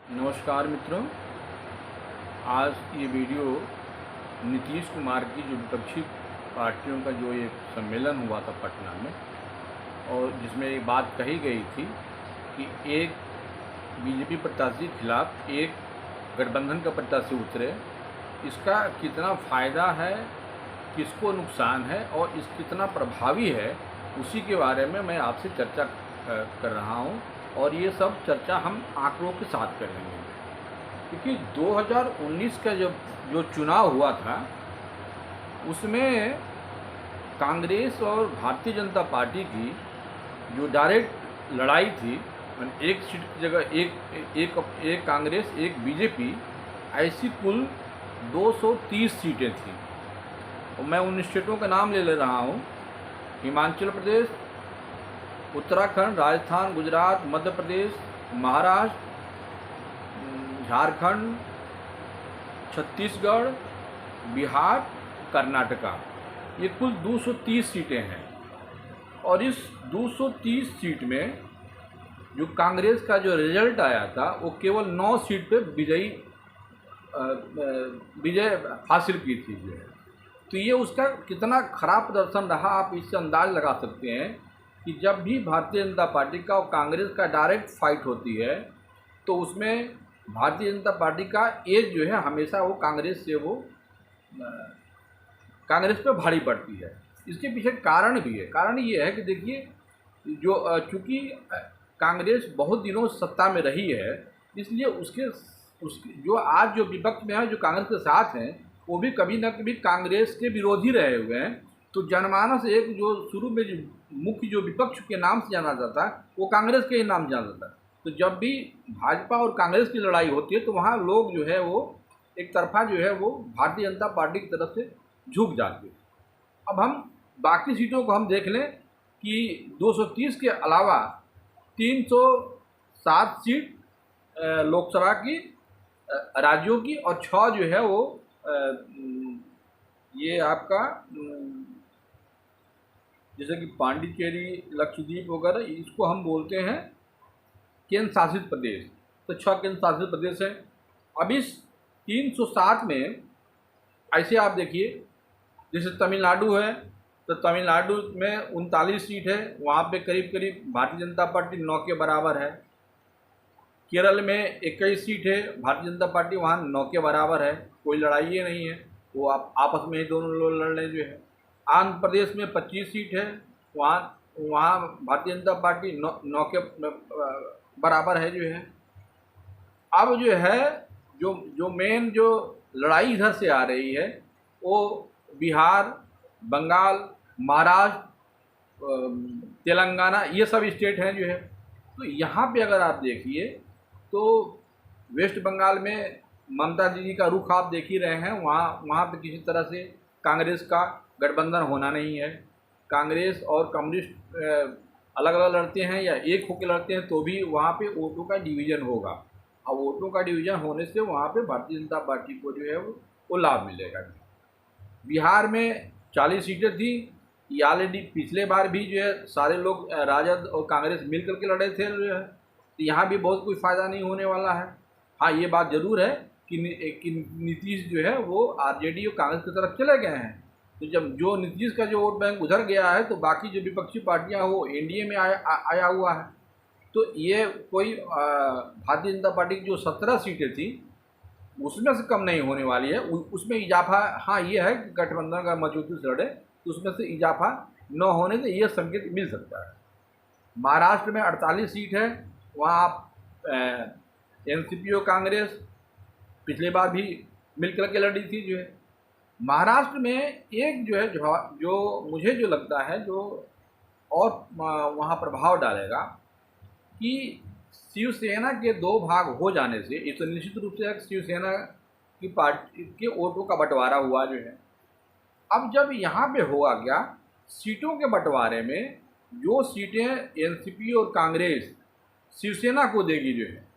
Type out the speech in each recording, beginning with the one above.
नमस्कार मित्रों, आज ये वीडियो नीतीश कुमार की जो विपक्षी पार्टियों का जो एक सम्मेलन हुआ था पटना में, और जिसमें एक बात कही गई थी कि एक बीजेपी प्रत्याशी के खिलाफ एक गठबंधन का प्रत्याशी उतरे, इसका कितना फ़ायदा है, किसको नुकसान है और इस कितना प्रभावी है, उसी के बारे में मैं आपसे चर्चा कर रहा हूँ। और ये सब चर्चा हम आंकड़ों के साथ करेंगे, क्योंकि 2019 का जो चुनाव हुआ था उसमें कांग्रेस और भारतीय जनता पार्टी की जो डायरेक्ट लड़ाई थी, एक सीट की जगह एक कांग्रेस एक बीजेपी, ऐसी कुल 230 सीटें थीं। और मैं उन स्टेटों का नाम ले रहा हूँ: हिमाचल प्रदेश, उत्तराखंड, राजस्थान, गुजरात, मध्य प्रदेश, महाराष्ट्र, झारखंड, छत्तीसगढ़, बिहार, कर्नाटका। ये कुल 230 सीटें हैं। और इस 230 सीट में जो कांग्रेस का जो रिजल्ट आया था वो केवल 9 सीट पे विजय हासिल की थी जो है। तो ये उसका कितना खराब प्रदर्शन रहा, आप इससे अंदाज़ लगा सकते हैं कि जब भी भारतीय जनता पार्टी का और कांग्रेस का डायरेक्ट फाइट होती है तो उसमें भारतीय जनता पार्टी का एज जो है हमेशा वो कांग्रेस पे भारी पड़ती है। इसके पीछे कारण भी है। कारण ये है कि देखिए, जो चूँकि कांग्रेस बहुत दिनों सत्ता में रही है, इसलिए उसके जो आज जो विपक्ष में है, जो कांग्रेस के साथ हैं, वो भी कभी न कभी कांग्रेस के विरोधी रहे हुए हैं। तो जनमानस एक जो शुरू में जो मुख्य जो विपक्ष के नाम से जाना जाता है, वो कांग्रेस के ही नाम से जाना जाता है। तो जब भी भाजपा और कांग्रेस की लड़ाई होती है तो वहाँ लोग जो है वो एक तरफा जो है वो भारतीय जनता पार्टी की तरफ से झुक जाते हैं। अब हम बाकी सीटों को हम देख लें कि 230 के अलावा 307 सीट लोकसभा की राज्यों की, और 6 जो है वो ये आपका जैसे कि पांडिचेरी, लक्षद्वीप वगैरह, इसको हम बोलते हैं केंद्र शासित प्रदेश। तो 6 केंद्र शासित प्रदेश हैं। अब इस 307 में ऐसे आप देखिए, जैसे तमिलनाडु है तो तमिलनाडु में 39 सीट है, वहाँ पे करीब करीब भारतीय जनता पार्टी 9 के बराबर है। केरल में 21 सीट है, भारतीय जनता पार्टी वहाँ 9 के बराबर है, कोई लड़ाई ही नहीं है, वो आप आपस में ही दोनों लोग लड़ रहे जो है। आंध्र प्रदेश में 25 सीट है, वहाँ भारतीय जनता पार्टी 9 के बराबर है जो है। अब जो है जो मेन जो लड़ाई इधर से आ रही है वो बिहार, बंगाल, महाराष्ट्र, तेलंगाना, ये सब स्टेट हैं जो है। तो यहाँ पे अगर आप देखिए तो वेस्ट बंगाल में ममता दीदी का रुख आप देख ही रहे हैं। वहाँ पे किसी तरह से कांग्रेस का गठबंधन होना नहीं है। कांग्रेस और कम्युनिस्ट अलग अलग लड़ते हैं या एक होकर लड़ते हैं तो भी वहाँ पे वोटों का डिवीज़न होगा, और वोटों का डिवीज़न होने से वहाँ पे भारतीय जनता पार्टी को जो है वो लाभ मिलेगा। बिहार में 40 सीटें थी, ये ऑलरेडी पिछले बार भी जो है सारे लोग राजद और कांग्रेस मिल करके लड़े थे जो है। तो यहाँ भी बहुत कोई फ़ायदा नहीं होने वाला है। हाँ, ये बात ज़रूर है कि नीतीश जो है वो आरजेडी और कांग्रेस की तरफ चले गए हैं। तो जब जो नीतीश का जो वोट बैंक उधर गया है तो बाकी जो विपक्षी पार्टियां वो एनडीए में आया हुआ है। तो ये कोई भारतीय जनता पार्टी की जो 17 सीटें थी उसमें से कम नहीं होने वाली है। उसमें इजाफा, हाँ ये है कि गठबंधन का मजबूती से लड़े तो उसमें से इजाफा न होने से ये संकेत मिल सकता है। महाराष्ट्र में 48 सीट है, वहाँ आप एनसीपी और कांग्रेस पिछले बार भी मिलकर के लड़ी थी जो है। महाराष्ट्र में एक जो है जो मुझे जो लगता है जो और वहाँ प्रभाव डालेगा कि शिवसेना के 2 भाग हो जाने से इस निश्चित रूप से शिवसेना की पार्टी के वोटों का बंटवारा हुआ जो है। अब जब यहाँ पे होगा क्या, सीटों के बंटवारे में जो सीटें एनसीपी और कांग्रेस शिवसेना को देगी जो है,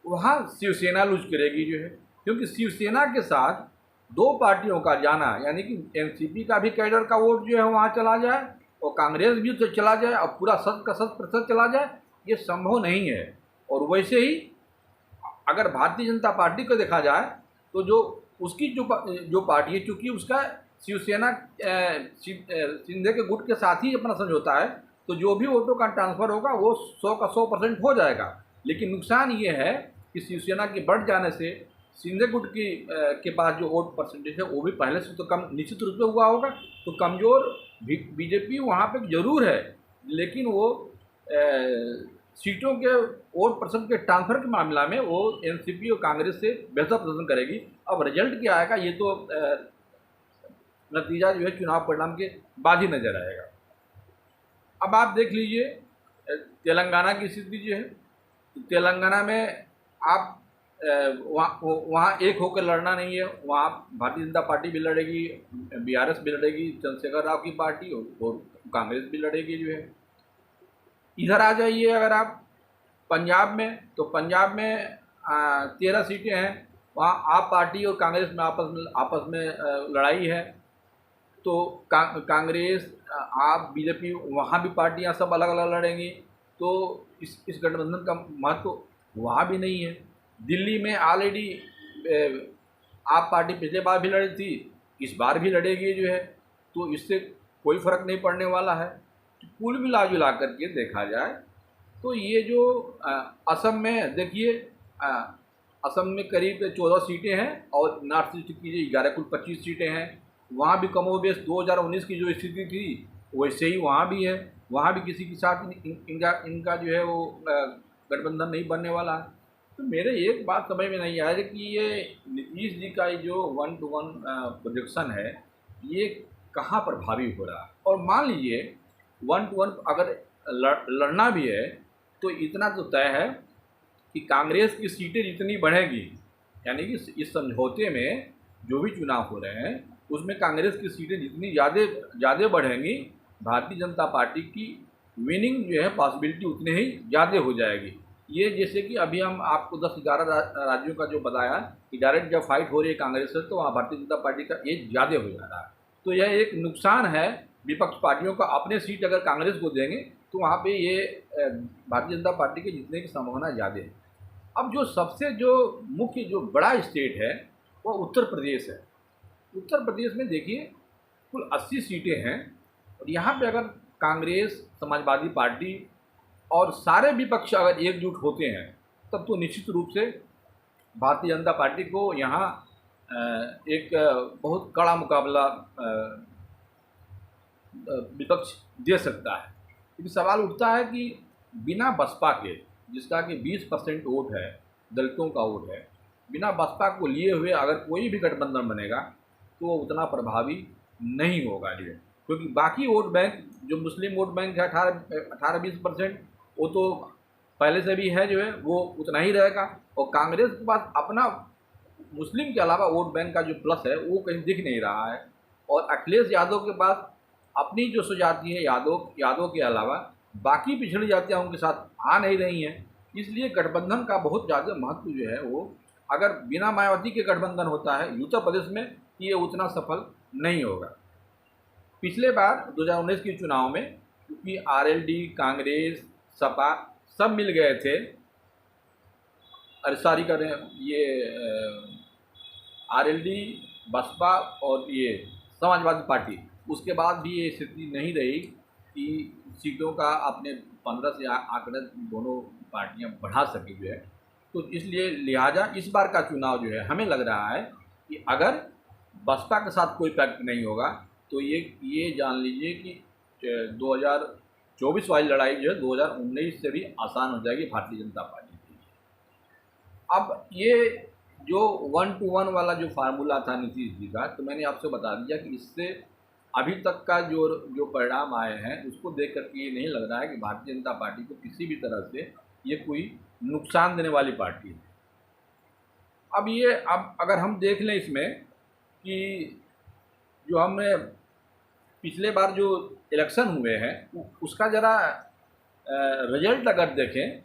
वहाँ शिवसेना लूज करेगी जो है। क्योंकि शिवसेना के साथ 2 पार्टियों का जाना, यानी कि एनसीपी का भी कैडर का वोट जो है वहाँ चला जाए और कांग्रेस भी तो चला जाए और पूरा 100% चला जाए, ये संभव नहीं है। और वैसे ही अगर भारतीय जनता पार्टी को देखा जाए तो जो उसकी जो पार्टी है, चूँकि उसका शिवसेना शिंदे के गुट के साथ ही अपना समझौता है, तो जो भी वोटों का ट्रांसफ़र होगा वो 100 का 100% हो जाएगा। लेकिन नुकसान ये है कि शिवसेना के बढ़ जाने से शिंदे गुट के पास जो वोट परसेंटेज है वो भी पहले से तो कम निश्चित रूप से हुआ होगा। तो कमज़ोर बीजेपी वहाँ पे ज़रूर है, लेकिन वो सीटों के वोट परसेंट के ट्रांसफ़र के मामला में वो एनसीपी और कांग्रेस से बेहतर प्रदर्शन करेगी। अब रिजल्ट क्या आएगा ये तो नतीजा जो है चुनाव परिणाम के बाद ही नज़र आएगा। अब आप देख लीजिए तेलंगाना की स्थिति जो है, तो तेलंगाना में आप वहाँ एक होकर लड़ना नहीं है, वहाँ भारतीय जनता पार्टी भी लड़ेगी, बीआरएस भी लड़ेगी, चंद्रशेखर राव की पार्टी और कांग्रेस भी लड़ेगी जो है। इधर आ जाइए अगर आप पंजाब में, तो पंजाब में 13 सीटें हैं, वहाँ आप पार्टी और कांग्रेस में आपस में लड़ाई है। तो कांग्रेस आप बीजेपी वहाँ भी पार्टियाँ सब अलग अलग लड़ेंगी, तो इस गठबंधन का महत्व वहाँ भी नहीं है। दिल्ली में ऑलरेडी आप पार्टी पिछले बार भी लड़ी थी, इस बार भी लड़ेगी जो है, तो इससे कोई फ़र्क नहीं पड़ने वाला है। तो कुल मिला जुला करके देखा जाए तो ये जो असम में देखिए, असम में करीब 14 सीटें हैं और नॉर्थ ईस्ट की जो 11 कुल 25 सीटें हैं। वहाँ भी कमोबेश 2019 की जो स्थिति थी वैसे ही वहाँ भी है, वहाँ भी किसी के साथ इनका जो है वो गठबंधन नहीं बनने वाला है। तो मेरे एक बात समझ में नहीं आ रही कि ये नीतीश जी का जो 1-to-1 प्रोजेक्शन है ये कहाँ प्रभावी हो रहा है। और मान लीजिए 1-to-1 अगर लड़ना भी है तो इतना तो तय है कि कांग्रेस की सीटें जितनी बढ़ेगी, यानी कि इस समझौते में जो भी चुनाव हो रहे हैं उसमें कांग्रेस की सीटें जितनी ज़्यादा बढ़ेंगी, भारतीय जनता पार्टी की विनिंग जो है पॉसिबिलिटी उतनी ही ज़्यादा हो जाएगी। ये जैसे कि अभी हम आपको 10-11 राज्यों का जो बताया कि डायरेक्ट जब फाइट हो रही है कांग्रेस से, तो वहाँ भारतीय जनता पार्टी का एज ज़्यादा हो जा रहा है। तो यह एक नुकसान है विपक्ष पार्टियों का। अपने सीट अगर कांग्रेस को देंगे तो वहाँ पे ये भारतीय जनता पार्टी के जीतने की संभावना ज़्यादा है। अब जो सबसे जो मुख्य जो बड़ा स्टेट है वो उत्तर प्रदेश है। उत्तर प्रदेश में देखिए कुल 80 सीटें हैं और यहाँ पे अगर कांग्रेस, समाजवादी पार्टी और सारे विपक्ष अगर एकजुट होते हैं तब तो निश्चित रूप से भारतीय जनता पार्टी को यहाँ एक बहुत कड़ा मुकाबला विपक्ष दे सकता है। लेकिन सवाल उठता है कि बिना बसपा के, जिसका कि 20% वोट है, दलितों का वोट है, बिना बसपा को लिए हुए अगर कोई भी गठबंधन बनेगा तो वो उतना प्रभावी नहीं होगा जो है, क्योंकि बाकी वोट बैंक जो मुस्लिम वोट बैंक है 18-20%, वो तो पहले से भी है जो है, वो उतना ही रहेगा। और कांग्रेस के पास अपना मुस्लिम के अलावा वोट बैंक का जो प्लस है वो कहीं दिख नहीं रहा है। और अखिलेश यादव के पास अपनी जो स्वजाति है यादव के अलावा बाकी पिछड़ी जातियाँ उनके साथ आ नहीं रही हैं। इसलिए गठबंधन का बहुत ज़्यादा महत्व जो है वो अगर बिना मायावती के गठबंधन होता है उत्तर प्रदेश में, ये उतना सफल नहीं होगा। पिछले बार 2019 के चुनाव में क्योंकि आरएलडी, कांग्रेस, सपा सब मिल गए थे, अरे सॉरी करें, ये आरएलडी, बसपा और ये समाजवादी पार्टी, उसके बाद भी ये स्थिति नहीं रही कि सीटों का अपने 15 से आंकड़े दोनों पार्टियां बढ़ा सकी जो है। तो इसलिए लिहाजा इस बार का चुनाव जो है हमें लग रहा है कि अगर बसपा के साथ कोई पैक्ट नहीं होगा तो ये जान लीजिए कि 2024 वाली लड़ाई जो है 2019 से भी आसान हो जाएगी भारतीय जनता पार्टी के लिए। अब ये जो 1-to-1 वाला जो फार्मूला था नीतीश जी का, तो मैंने आपसे बता दिया कि इससे अभी तक का जो परिणाम आए हैं उसको देख करके ये नहीं लग रहा है कि भारतीय जनता पार्टी को किसी भी तरह से ये कोई नुकसान देने वाली पार्टी है। अब अगर हम देख लें इसमें कि जो हमने पिछले बार जो इलेक्शन हुए हैं उसका ज़रा रिजल्ट अगर देखें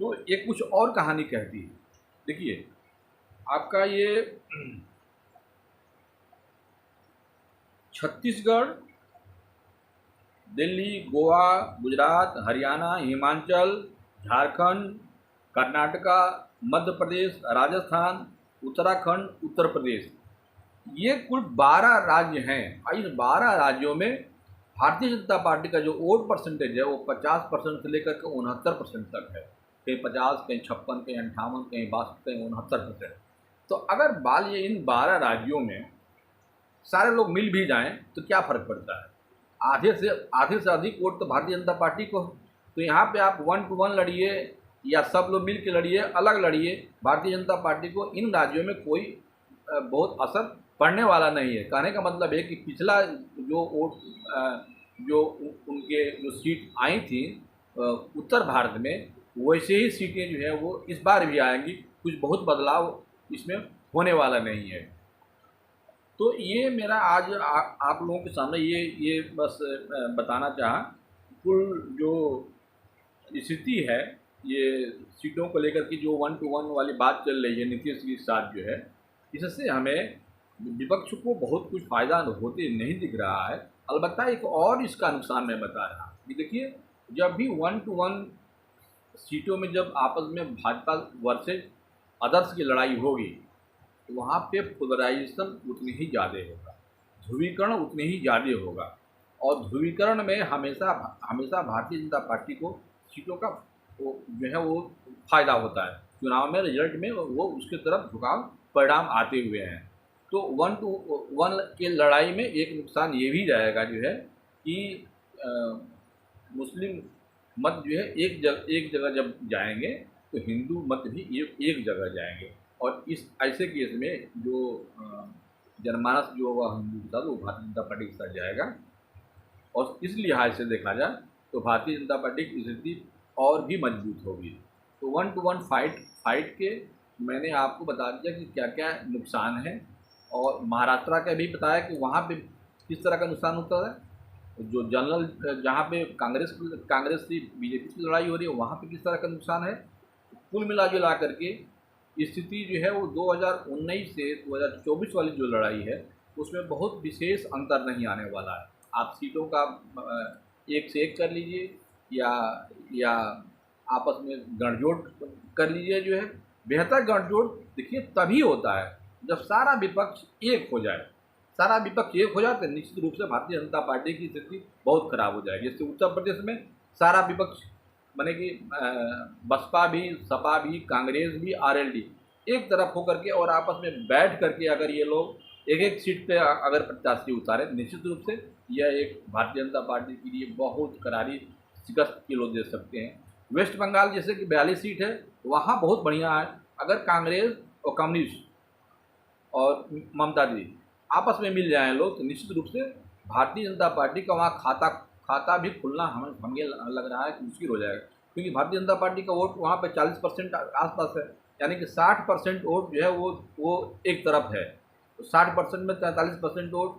तो ये कुछ और कहानी कहती है। देखिए आपका ये छत्तीसगढ़, दिल्ली, गोवा, गुजरात, हरियाणा, हिमाचल, झारखंड, कर्नाटका, मध्य प्रदेश, राजस्थान, उत्तराखंड, उत्तर प्रदेश, ये कुल 12 राज्य हैं। और इस 12 राज्यों में भारतीय जनता पार्टी का जो वोट परसेंटेज है वो 50% से लेकर के 69% तक है। कहीं 50, कहीं 56, कहीं 58, कहीं 62, कहीं 69%। तो अगर ये इन 12 राज्यों में सारे लोग मिल भी जाएं तो क्या फ़र्क पड़ता है? आधे से अधिक वोट तो भारतीय जनता पार्टी को। तो यहाँ पे आप 1 to 1 लड़िए या सब लोग मिल के लड़िए, अलग लड़िए, भारतीय जनता पार्टी को इन राज्यों में कोई बहुत असर पड़ने वाला नहीं है। कहने का मतलब है कि पिछला जो वोट जो उनके जो सीट आई थी उत्तर भारत में, वैसे ही सीटें जो है वो इस बार भी आएंगी। कुछ बहुत बदलाव इसमें होने वाला नहीं है। तो ये मेरा आज आप लोगों के सामने ये बस बताना चाहा। कुल जो स्थिति है, ये सीटों को लेकर की जो 1 to 1 वाली बात चल रही है नीतीश के साथ जो है, इससे हमें विपक्ष को बहुत कुछ फ़ायदा होते नहीं दिख रहा है। अलबत्ता एक और इसका नुकसान मैं बता रहा कि देखिए, जब भी 1 to 1 सीटों में जब आपस में भाजपा वर्सेज अदर्स की लड़ाई होगी, तो वहाँ पे पोलराइजेशन उतनी ही ज़्यादा होगा, ध्रुवीकरण उतनी ही ज़्यादा होगा। और ध्रुवीकरण में हमेशा हमेशा भारतीय जनता पार्टी को सीटों का वो जो है वो फ़ायदा होता है। चुनाव में रिजल्ट में वो उसके तरफ झुकाव परिणाम आते हुए हैं। तो 1 to 1 के लड़ाई में एक नुकसान ये भी जाएगा जो है कि मुस्लिम मत जो है एक जगह जब जाएंगे तो हिंदू मत भी एक जगह जाएंगे। और इस ऐसे केस में जो जनमानस जो वह हिंदू के साथ वो भारतीय जनता पार्टी के साथ जाएगा। और इस लिहाज से देखा जाए तो भारतीय जनता पार्टी की स्थिति और भी मजबूत होगी। तो 1 to 1 फाइट के मैंने आपको बता दिया कि क्या क्या नुकसान है। और महाराष्ट्र का भी बताया कि वहाँ पे किस तरह का नुकसान होता है। जो जनरल जहाँ पे कांग्रेस से बीजेपी की लड़ाई हो रही है, वहाँ पे किस तरह का नुकसान है। कुल मिला करके स्थिति जो है वो 2019 से 2024 वाली जो लड़ाई है उसमें बहुत विशेष अंतर नहीं आने वाला है। आप सीटों का एक से एक कर लीजिए या आपस में गठजोड़ कर लीजिए। जो है बेहतर गठजोड़ देखिए तभी होता है जब सारा विपक्ष एक हो जाए। सारा विपक्ष एक हो जाए तो निश्चित रूप से भारतीय जनता पार्टी की स्थिति बहुत खराब हो जाएगी। जैसे उत्तर प्रदेश में सारा विपक्ष माने कि बसपा भी, सपा भी, कांग्रेस भी, आरएलडी एक तरफ होकर के और आपस में बैठ करके अगर ये लोग एक एक सीट पे अगर प्रत्याशी उतारे, निश्चित रूप से यह एक भारतीय जनता पार्टी के लिए बहुत करारी शिकस्त की लोग दे सकते हैं। वेस्ट बंगाल जैसे कि 42 सीट है, वहाँ बहुत बढ़िया है। अगर कांग्रेस और कम्युनिस्ट और ममता दी आपस में मिल जाएँ लोग तो निश्चित रूप से भारतीय जनता पार्टी का वहाँ खाता भी खुलना हमें लग रहा है कि मुश्किल हो जाएगा। क्योंकि भारतीय जनता पार्टी का वोट वहाँ पर 40% आसपास है, यानी कि 60% वोट जो है वो एक तरफ है। तो 60% में 43% वोट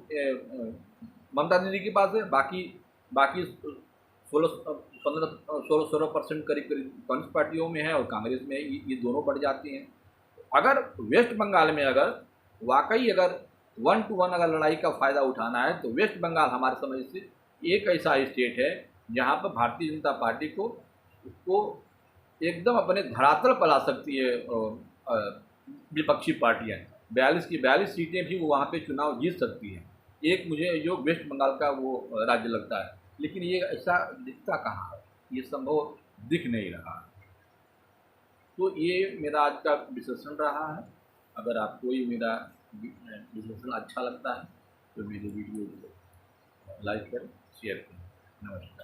ममता दीदी के पास है। बाकी 16% करीब कम्युनिस्ट पार्टियों में है और कांग्रेस में ये दोनों बढ़ जाती हैं। अगर वेस्ट बंगाल में अगर 1 to 1 अगर लड़ाई का फ़ायदा उठाना है तो वेस्ट बंगाल हमारे समझ से एक ऐसा स्टेट है जहाँ पर भारतीय जनता पार्टी को उसको एकदम अपने धरातल पर ला सकती है विपक्षी पार्टियाँ। 42 की 42 सीटें भी वो वहाँ पे चुनाव जीत सकती हैं। एक मुझे जो वेस्ट बंगाल का वो राज्य लगता है, लेकिन ये ऐसा दिखता कहाँ है, ये संभव दिख नहीं रहा है। तो ये मेरा आज का विश्लेषण रहा है। अगर आपको ये मेरा विश्लेषण अच्छा लगता है तो मेरे वीडियो को लाइक करें, शेयर करें। नमस्कार।